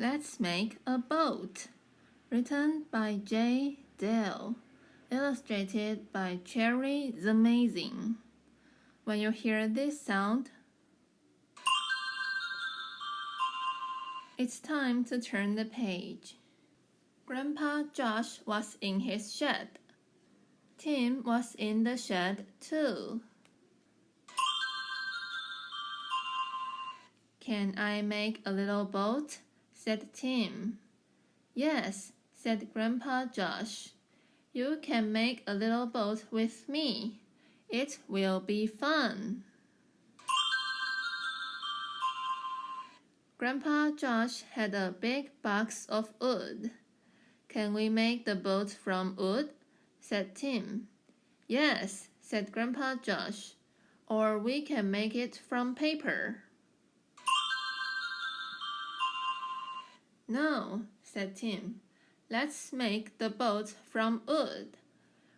Let's make a boat. Written by J. Dale. Illustrated by Cherry Zamazing. When you hear this sound, it's time to turn the page. Grandpa Josh was in his shed. Tim was in the shed too. Can I make a little boat? Said Tim. Yes, said Grandpa Josh. You can make a little boat with me. It will be fun. Grandpa Josh had a big box of wood. Can we make the boat from wood? Said Tim. Yes, said Grandpa Josh. Or we can make it from paper. No, said Tim. Let's make the boat from wood.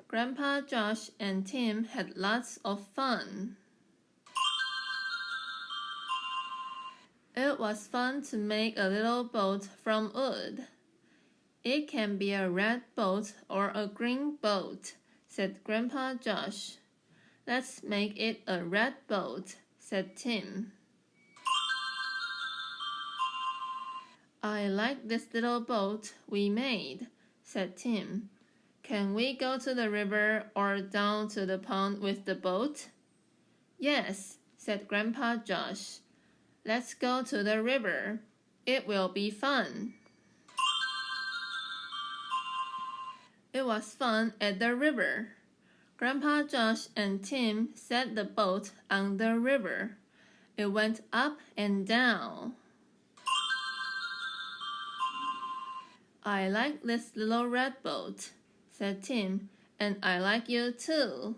Grandpa Josh and Tim had lots of fun. It was fun to make a little boat from wood. It can be a red boat or a green boat, said Grandpa Josh. Let's make it a red boat, said Tim. I like this little boat we made, said Tim. Can we go to the river or down to the pond with the boat? Yes, said Grandpa Josh. Let's go to the river. It will be fun. It was fun at the river. Grandpa Josh and Tim set the boat on the river. It went up and down. I like this little red boat, said Tim, and I like you too.